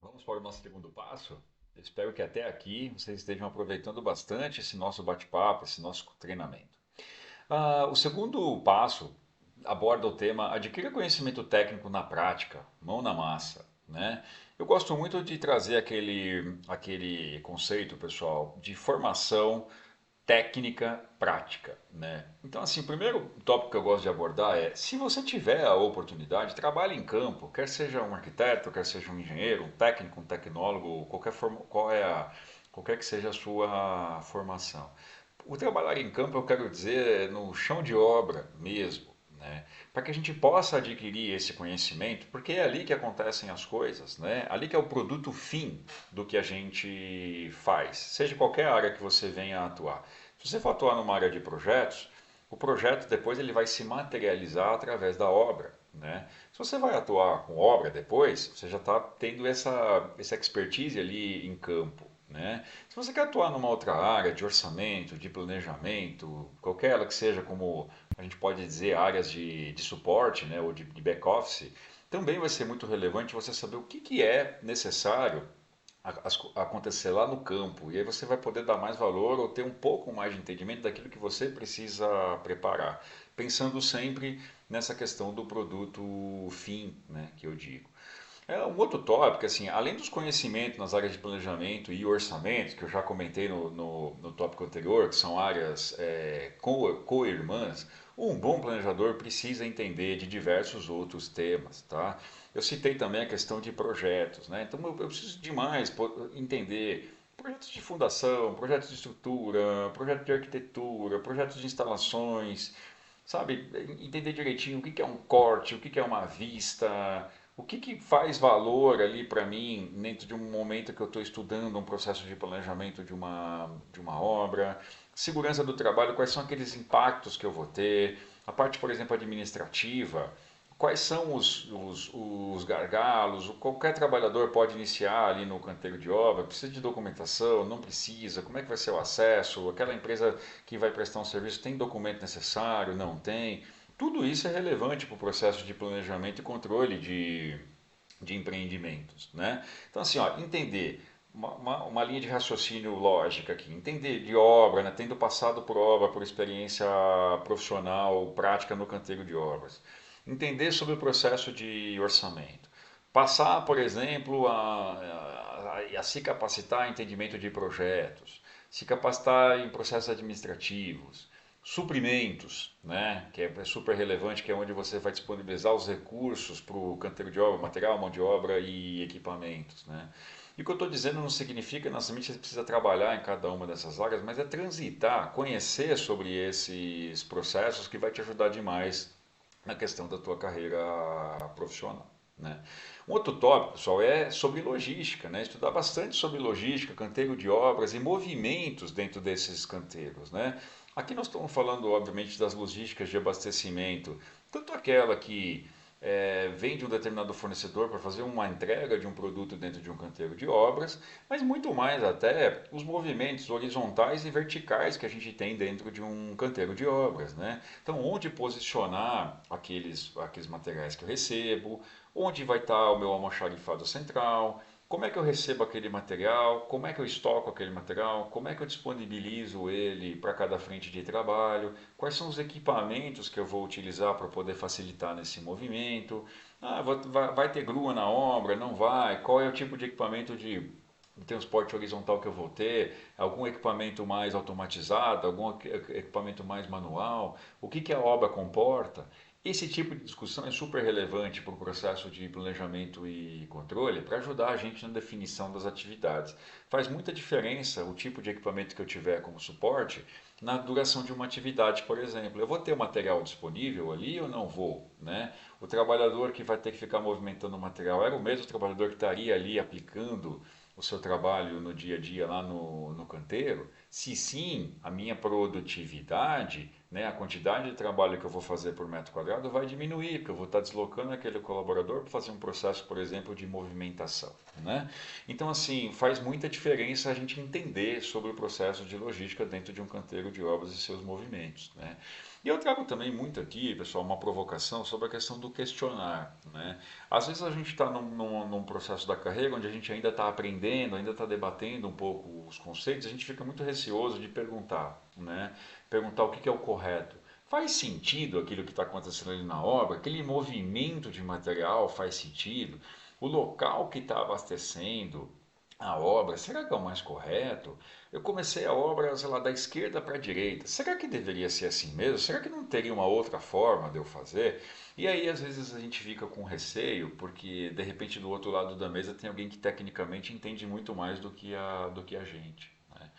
Vamos para o nosso segundo passo? Eu espero que até aqui vocês estejam aproveitando bastante esse nosso bate-papo, esse nosso treinamento. O segundo passo aborda o tema adquira conhecimento técnico na prática, mão na massa, né? Eu gosto muito de trazer aquele conceito, pessoal, de formação técnica prática, né? Então, assim, o primeiro tópico que eu gosto de abordar é, se você tiver a oportunidade, trabalhe em campo, quer seja um arquiteto, quer seja um engenheiro, um técnico, um tecnólogo, qualquer que seja a sua formação. O trabalhar em campo, eu quero dizer, no chão de obra mesmo, né? Para que a gente possa adquirir esse conhecimento, porque é ali que acontecem as coisas, né? Ali que é o produto fim do que a gente faz, seja qualquer área que você venha a atuar. Se você for atuar numa área de projetos, o projeto depois ele vai se materializar através da obra, né? Se você vai atuar com obra depois, você já está tendo essa expertise ali em campo, né? Se você quer atuar numa outra área de orçamento, de planejamento, qualquer ela que seja, como a gente pode dizer, áreas de suporte, né, ou de back-office, também vai ser muito relevante você saber o que é necessário acontecer lá no campo. E aí você vai poder dar mais valor ou ter um pouco mais de entendimento daquilo que você precisa preparar. Pensando sempre nessa questão do produto fim, né, que eu digo. Um outro tópico, assim, além dos conhecimentos nas áreas de planejamento e orçamento, que eu já comentei no tópico anterior, que são áreas co-irmãs, um bom planejador precisa entender de diversos outros temas, tá? Eu citei também a questão de projetos, né? Então eu preciso demais entender projetos de fundação, projetos de estrutura, projetos de arquitetura, projetos de instalações, sabe? Entender direitinho o que é um corte, o que é uma vista, o que faz valor ali para mim dentro de um momento que eu estou estudando um processo de planejamento de uma obra, segurança do trabalho, quais são aqueles impactos que eu vou ter, a parte, por exemplo, administrativa, quais são os gargalos, qualquer trabalhador pode iniciar ali no canteiro de obra, precisa de documentação, não precisa, como é que vai ser o acesso, aquela empresa que vai prestar um serviço tem documento necessário, não tem. Tudo isso é relevante para o processo de planejamento e controle de empreendimentos, né? Então, assim, ó, entender uma linha de raciocínio lógica aqui, entender de obra, né, tendo passado por obra, por experiência profissional, prática no canteiro de obras, entender sobre o processo de orçamento, passar, por exemplo, a se capacitar em entendimento de projetos, se capacitar em processos administrativos, suprimentos, né, que é super relevante, que é onde você vai disponibilizar os recursos para o canteiro de obra, material, mão de obra e equipamentos. Né. E o que eu estou dizendo não significa necessariamente que você precisa trabalhar em cada uma dessas áreas, mas é transitar, conhecer sobre esses processos que vai te ajudar demais na questão da tua carreira profissional. Né? Um outro tópico, pessoal, é sobre logística, né? Estudar bastante sobre logística, canteiro de obras e movimentos dentro desses canteiros. Né? Aqui nós estamos falando, obviamente, das logísticas de abastecimento, tanto aquela que vem de um determinado fornecedor para fazer uma entrega de um produto dentro de um canteiro de obras, mas muito mais até os movimentos horizontais e verticais que a gente tem dentro de um canteiro de obras, né? Então, onde posicionar aqueles materiais que eu recebo, onde vai estar o meu almoxarifado central, como é que eu recebo aquele material, como é que eu estoco aquele material, como é que eu disponibilizo ele para cada frente de trabalho, quais são os equipamentos que eu vou utilizar para poder facilitar nesse movimento. Vai ter grua na obra? Não vai? Qual é o tipo de equipamento de transporte horizontal que eu vou ter? Algum equipamento mais automatizado? Algum equipamento mais manual? O que a obra comporta? Esse tipo de discussão é super relevante para o processo de planejamento e controle para ajudar a gente na definição das atividades. Faz muita diferença o tipo de equipamento que eu tiver como suporte na duração de uma atividade, por exemplo. Eu vou ter o material disponível ali ou não vou? Né? O trabalhador que vai ter que ficar movimentando o material era o mesmo trabalhador que estaria ali aplicando o seu trabalho no dia a dia lá no canteiro? Se sim, a minha produtividade, né, a quantidade de trabalho que eu vou fazer por metro quadrado vai diminuir, porque eu vou estar deslocando aquele colaborador para fazer um processo, por exemplo, de movimentação. Né? Então, assim, faz muita diferença a gente entender sobre o processo de logística dentro de um canteiro de obras e seus movimentos. Né? E eu trago também muito aqui, pessoal, uma provocação sobre a questão do questionar, né? Às vezes a gente está num processo da carreira onde a gente ainda está aprendendo, ainda está debatendo um pouco os conceitos, a gente fica muito receoso de perguntar, né? Perguntar o que é o correto. Faz sentido aquilo que está acontecendo ali na obra? Aquele movimento de material faz sentido? O local que está abastecendo a obra, será que é o mais correto? Eu comecei a obra, sei lá, da esquerda para a direita. Será que deveria ser assim mesmo? Será que não teria uma outra forma de eu fazer? E aí, às vezes, a gente fica com receio, porque de repente do outro lado da mesa tem alguém que tecnicamente entende muito mais do que a gente, né?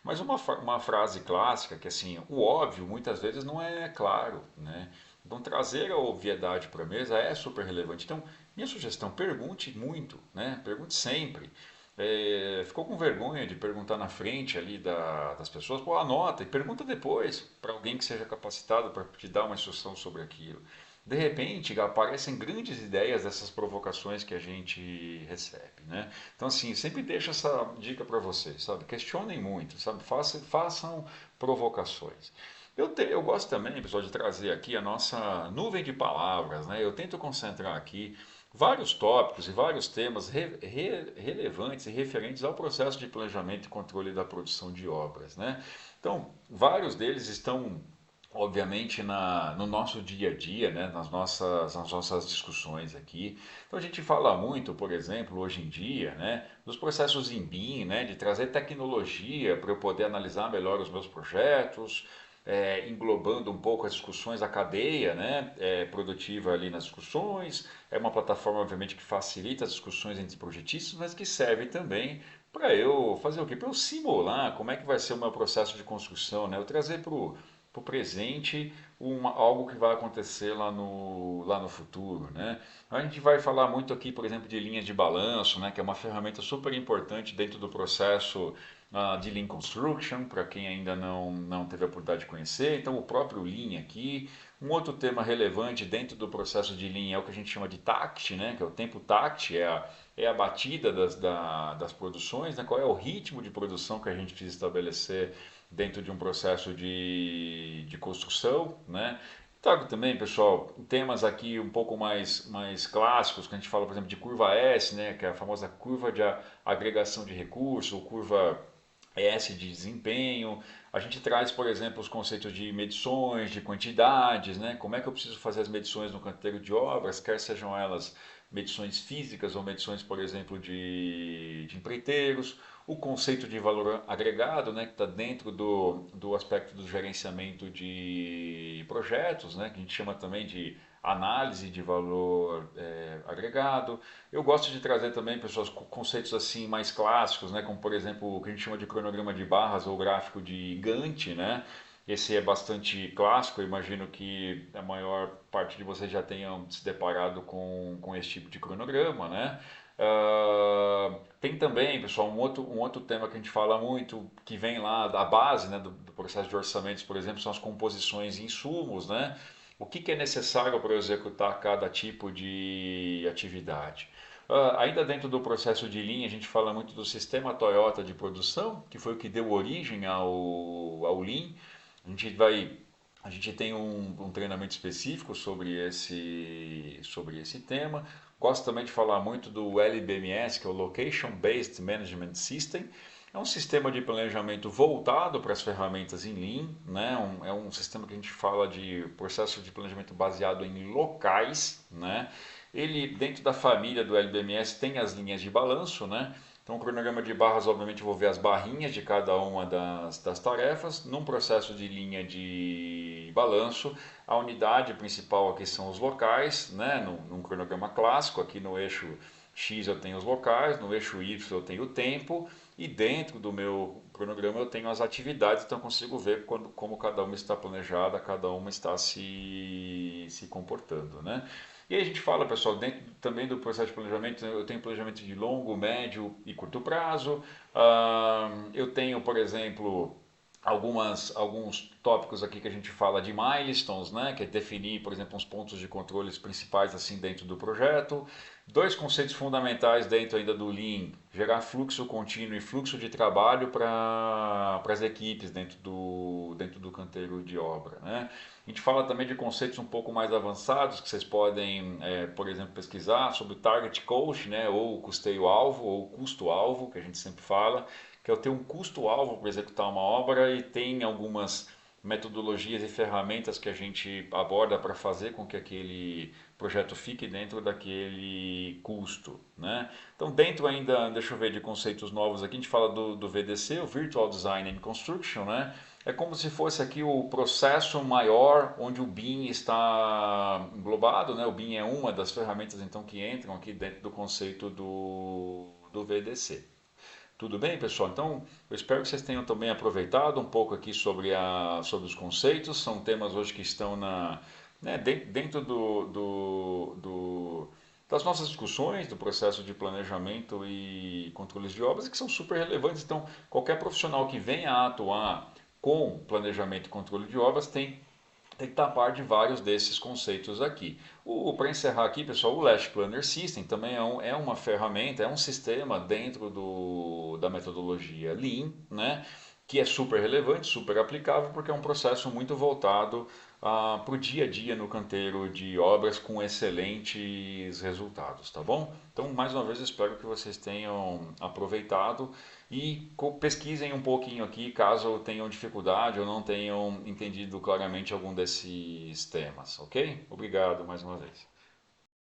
Mas uma frase clássica que assim, o óbvio muitas vezes não é claro, né? Então trazer a obviedade para a mesa é super relevante. Então, minha sugestão, pergunte muito, né? Pergunte sempre. Ficou com vergonha de perguntar na frente ali das pessoas, pô, anota e pergunta depois para alguém que seja capacitado para te dar uma instrução sobre aquilo. De repente aparecem grandes ideias dessas provocações que a gente recebe, né? Então assim, sempre deixo essa dica para vocês, sabe? Questionem muito, sabe? Façam provocações. Eu gosto também, pessoal, de trazer aqui a nossa nuvem de palavras, né? Eu tento concentrar aqui vários tópicos e vários temas relevantes e referentes ao processo de planejamento e controle da produção de obras, né? Então, vários deles estão, obviamente, no nosso dia a dia, né? nas nossas discussões aqui. Então, a gente fala muito, por exemplo, hoje em dia, né? dos processos em BIM, né? De trazer tecnologia para eu poder analisar melhor os meus projetos, englobando um pouco as discussões, a cadeia, né, produtiva ali nas discussões. É uma plataforma, obviamente, que facilita as discussões entre projetistas, mas que serve também para eu fazer o quê? Para eu simular como é que vai ser o meu processo de construção, né? Eu trazer para o presente algo que vai acontecer lá no futuro, né? A gente vai falar muito aqui, por exemplo, de linhas de balanço, né? Que é uma ferramenta super importante dentro do processo de Lean Construction, para quem ainda não teve a oportunidade de conhecer. Então, o próprio Lean aqui. Um outro tema relevante dentro do processo de Lean é o que a gente chama de TACT, né? Que é o tempo TACT, é a batida das produções, né? Qual é o ritmo de produção que a gente precisa estabelecer dentro de um processo de construção, né? Trago também, pessoal, temas aqui um pouco mais clássicos, que a gente fala, por exemplo, de curva S, né, que é a famosa curva de agregação de recursos, ou curva S de desempenho. A gente traz, por exemplo, os conceitos de medições, de quantidades, né? Como é que eu preciso fazer as medições no canteiro de obras, quer sejam elas medições físicas ou medições, por exemplo, de empreiteiros. O conceito de valor agregado, né, que está dentro do aspecto do gerenciamento de projetos, né, que a gente chama também de análise de valor agregado. Eu gosto de trazer também, pessoas, conceitos assim mais clássicos, né, como por exemplo o que a gente chama de cronograma de barras ou gráfico de Gantt, né? Esse é bastante clássico, eu imagino que a maior parte de vocês já tenham se deparado com esse tipo de cronograma, né? Tem também, pessoal, um outro tema que a gente fala muito, que vem lá da base, né, do processo de orçamentos, por exemplo, são as composições e insumos, né? O que é necessário para eu executar cada tipo de atividade? Ainda dentro do processo de linha, a gente fala muito do sistema Toyota de produção, que foi o que deu origem ao Lean. A gente vai, a gente tem um treinamento específico sobre esse tema. Gosto também de falar muito do LBMS, que é o Location Based Management System. É um sistema de planejamento voltado para as ferramentas em Lean, né? É um sistema que a gente fala de processo de planejamento baseado em locais, né? Ele, dentro da família do LBMS, tem as linhas de balanço, né? Então, o cronograma de barras, obviamente, vou ver as barrinhas de cada uma das tarefas. Num processo de linha de balanço, a unidade principal aqui são os locais, né? Num cronograma clássico, aqui no eixo X eu tenho os locais, no eixo Y eu tenho o tempo, e dentro do meu cronograma eu tenho as atividades, então eu consigo ver como cada uma está planejada, cada uma está se comportando, né? E aí a gente fala, pessoal, dentro também do processo de planejamento, eu tenho planejamento de longo, médio e curto prazo. Eu tenho, por exemplo, alguns tópicos aqui que a gente fala de milestones, né, que é definir, por exemplo, uns pontos de controles principais assim dentro do projeto. Dois conceitos fundamentais dentro ainda do Lean, gerar fluxo contínuo e fluxo de trabalho para as equipes dentro do canteiro de obra, né? A gente fala também de conceitos um pouco mais avançados que vocês podem, por exemplo, pesquisar sobre o target cost, né, ou custeio-alvo, ou custo-alvo, que a gente sempre fala, que é eu ter um custo-alvo para executar uma obra e tem algumas metodologias e ferramentas que a gente aborda para fazer com que aquele projeto fique dentro daquele custo, né? Então, dentro ainda, deixa eu ver, de conceitos novos aqui, a gente fala do VDC, o Virtual Design and Construction, né? É como se fosse aqui o processo maior onde o BIM está englobado, né? O BIM é uma das ferramentas então que entram aqui dentro do conceito do VDC. Tudo bem, pessoal? Então, eu espero que vocês tenham também aproveitado um pouco aqui sobre os conceitos. São temas hoje que estão dentro das nossas discussões, do processo de planejamento e controles de obras, que são super relevantes. Então, qualquer profissional que venha a atuar com planejamento e controle de obras tem que estar a par de vários desses conceitos aqui. Para encerrar aqui, pessoal, o Lash Planner System também é uma ferramenta, é um sistema dentro da metodologia Lean, né? Que é super relevante, super aplicável, porque é um processo muito voltado para o dia a dia no canteiro de obras com excelentes resultados, tá bom? Então, mais uma vez, espero que vocês tenham aproveitado e pesquisem um pouquinho aqui caso tenham dificuldade ou não tenham entendido claramente algum desses temas, ok? Obrigado mais uma vez.